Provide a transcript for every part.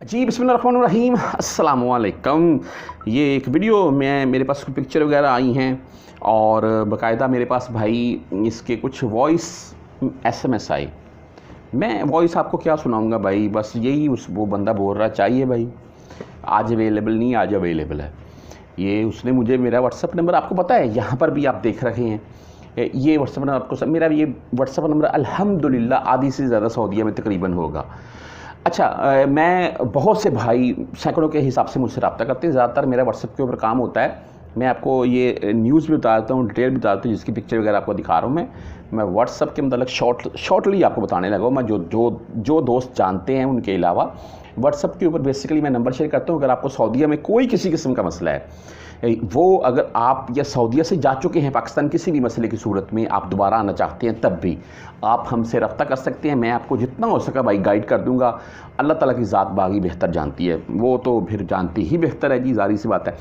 जी बिस्मिल्लाहिर्रहमानिर्रहीम अस्सलाम वालेकुम। ये एक वीडियो में मेरे पास कुछ पिक्चर वगैरह आई हैं और बाकायदा मेरे पास भाई इसके कुछ वॉइस एसएमएस आए। मैं वॉइस आपको क्या सुनाऊंगा भाई, बस यही वो बंदा बोल रहा चाहिए भाई, आज अवेलेबल नहीं, आज अवेलेबल है। ये उसने मुझे मेरा व्हाट्सअप नंबर आपको पता है, यहाँ पर भी आप देख रहे हैं ये व्हाट्सअप नंबर आपको, मेरा ये व्हाट्सअप नंबर अल्हम्दुलिल्लाह आधी से ज़्यादा सऊदीया में तकरीबन होगा। अच्छा, मैं बहुत से भाई सैकड़ों के हिसाब से मुझसे रब्ता करते हैं। ज़्यादातर मेरा व्हाट्सएप के ऊपर काम होता है। मैं आपको ये न्यूज़ भी बता देता हूँ, डिटेल भी बता देता हूँ, जिसकी पिक्चर वगैरह आपको दिखा रहा हूँ। मैं व्हाट्सएप के मतलब शॉर्टली आपको बताने लगा हूँ। मैं जो दोस्त जानते हैं उनके अलावा व्हाट्सएप के ऊपर बेसिकली मैं नंबर शेयर करता हूँ। अगर आपको सऊदीया में कोई किसी किस्म का मसला है, वो अगर आप या सऊदीया से जा चुके हैं पाकिस्तान किसी भी मसले की सूरत में, आप दोबारा आना चाहते हैं, तब भी आप हमसे रब्ता कर सकते हैं। मैं आपको जितना हो सका भाई गाइड कर दूंगा। अल्लाह ताला की ज़ात बागी बेहतर जानती है, वो तो फिर जानती ही बेहतर है जी, ज़ाहिर सी बात है।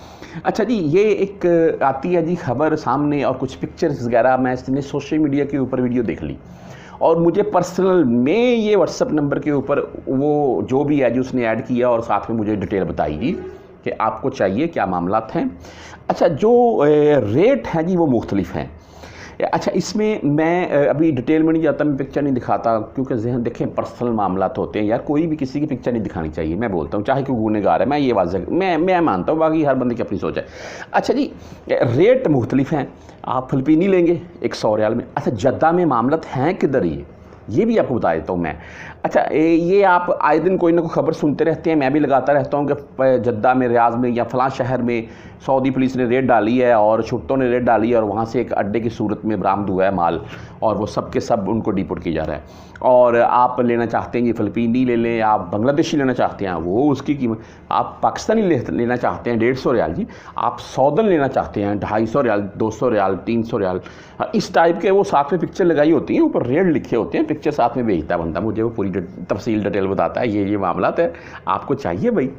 अच्छा जी, ये एक आती है जी खबर सामने और कुछ पिक्चर्स वगैरह मैंने सोशल मीडिया के ऊपर वीडियो देख ली और मुझे पर्सनल में ये व्हाट्सअप नंबर के ऊपर वो जो भी है जी उसने ऐड किया और साथ में मुझे डिटेल बताई जी कि आपको चाहिए क्या मामलात हैं। अच्छा, जो रेट हैं जी वो मुख्तलिफ हैं। अच्छा, इसमें मैं अभी डिटेल में नहीं जाता, मैं पिक्चर नहीं दिखाता, क्योंकि जहन देखें पर्सनल मामलात होते हैं यार, कोई भी किसी की पिक्चर नहीं दिखानी चाहिए। मैं बोलता हूँ चाहे कोई गुनहगार है, मैं ये वाज़ह मैं मानता हूँ, बाकी हर बंदे की अपनी सोच है। अच्छा जी, रेट मुख्तलिफ हैं। आप फ़िलिपीनी लेंगे 100 रियाल में। अच्छा, जद्दा में मामलात हैं किधर ये भी आपको बता देता हूँ मैं। अच्छा, ये आप आए दिन कोई ना कोई खबर सुनते रहते हैं, मैं भी लगाता रहता हूँ कि जद्दा में, रियाज में या फ़लाँ शहर में सऊदी पुलिस ने रेड डाली है और शुर्तों ने रेड डाली है और वहाँ से एक अड्डे की सूरत में बरामद हुआ है माल और वो सब के सब उनको डिपोर्ट किया जा रहा है। और आप लेना चाहते हैं ये फ़िलिपीनी ले लें, आप बांग्लादेशी लेना चाहते हैं वो उसकी कीमत, आप पाकिस्तानी लेना चाहते हैं 150 रियाल जी, आप सौदन लेना चाहते हैं 250 रियाल, 200 रियाल, 300 रियाल, इस टाइप के वो साथ में पिक्चर लगाई होती हैं, ऊपर रेट लिखे होते हैं, पिक्चर साथ में भेजता है बंदा, मुझे वो पूरी तफसील डिटेल बताता है ये मामला है, आपको चाहिए भाई।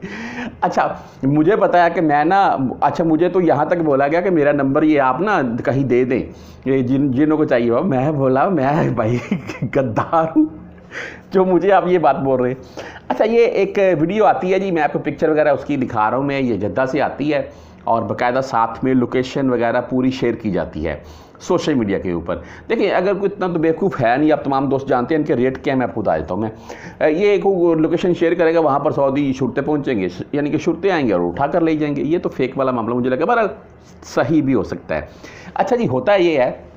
अच्छा, मुझे पता है कि मैं ना, अच्छा मुझे तो यहाँ तक बोला गया कि मेरा नंबर ये आप ना कहीं दे दें, ये जिन्हों को चाहिए हो। मैं बोला मैं भाई गद्दार हूँ जो मुझे आप ये बात बोल रहे हैं। अच्छा, ये एक वीडियो आती है जी, मैं आपको पिक्चर वगैरह उसकी दिखा रहा हूँ, मैं ये जद्दा से आती है और बाकायदा साथ में लोकेशन वगैरह पूरी शेयर की जाती है सोशल मीडिया के ऊपर। देखिए, अगर कोई इतना तो बेवकूफ़ है नहीं, आप तमाम दोस्त जानते हैं इनके रेट क्या है, मैं आपको बता देता हूँ। मैं ये एक लोकेशन शेयर करेगा, वहाँ पर सऊदी शुरते पहुँचेंगे, यानी कि शुरते आएंगे और उठा कर ले जाएंगे। ये तो फेक वाला मामला मुझे लगा, बहरहाल सही भी हो सकता है। अच्छा जी, होता ये है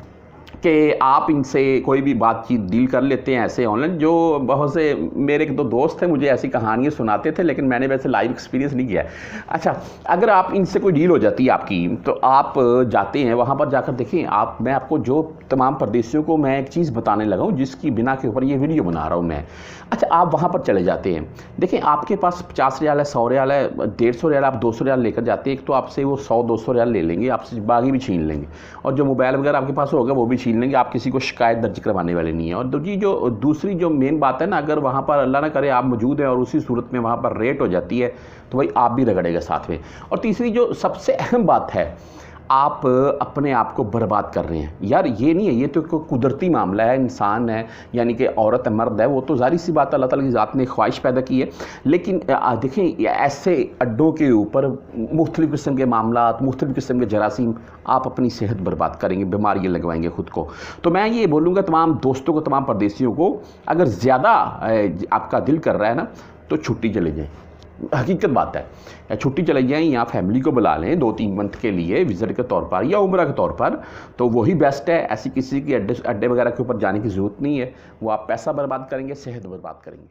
कि आप इनसे कोई भी बातचीत डील कर लेते हैं ऐसे ऑनलाइन। जो बहुत से मेरे दो दोस्त हैं मुझे ऐसी कहानियाँ सुनाते थे, लेकिन मैंने वैसे लाइव एक्सपीरियंस नहीं किया है। अच्छा, अगर आप इनसे कोई डील हो जाती है आपकी, तो आप जाते हैं वहाँ पर, जाकर देखें आप, मैं आपको जो तमाम परदेशियों को मैं एक चीज़ बताने लगा हूँ जिसकी बिना के ऊपर ये वीडियो बना रहा हूँ मैं। अच्छा, आप वहाँ पर चले जाते हैं, देखें आपके पास 50 रियाल है, 100 रियाल है, 150 रियाल, आप 200 रियाल लेकर जाते हैं। एक तो आपसे वो 100-200 रियाल ले लेंगे, आपसे बाकी भी छीन लेंगे और जो मोबाइल वगैरह आपके पास होगा वो भी छीन लेंगे। आप किसी को शिकायत दर्ज करवाने वाले नहीं है। और दूसरी जो मेन बात है ना, अगर वहाँ पर अल्लाह ना करे आप मौजूद हैं और उसी सूरत में वहाँ पर रेट हो जाती है, तो भाई आप भी रगड़ेगा साथ में। और तीसरी जो सबसे अहम बात है, आप अपने आप को बर्बाद कर रहे हैं यार। ये नहीं है, ये तो कोई कुदरती मामला है, इंसान है, यानी कि औरत है, मर्द है, वो तो ज़ाहिर सी बात अल्लाह ताला की ज़ात ने ख्वाहिश पैदा की है। लेकिन देखें, ऐसे अड्डों के ऊपर मुख्तलिफ़ किस्म के मामलात, मुख्तलिफ़ किस्म के जरासीम, आप अपनी सेहत बर्बाद करेंगे, बीमारियाँ लगवाएंगे ख़ुद को। तो मैं ये बोलूँगा तमाम दोस्तों को, तमाम परदेशियों को, अगर ज़्यादा आपका दिल कर रहा है ना, तो छुट्टी चले जाएँ। हकीकत बात है, छुट्टी चले जाएँ या फैमिली को बुला लें 2-3 मंथ के लिए विज़िट के तौर पर या उम्रा के तौर पर, तो वही बेस्ट है। ऐसी किसी की अड्डे वगैरह के ऊपर जाने की ज़रूरत नहीं है। वो आप पैसा बर्बाद करेंगे, सेहत बर्बाद करेंगे।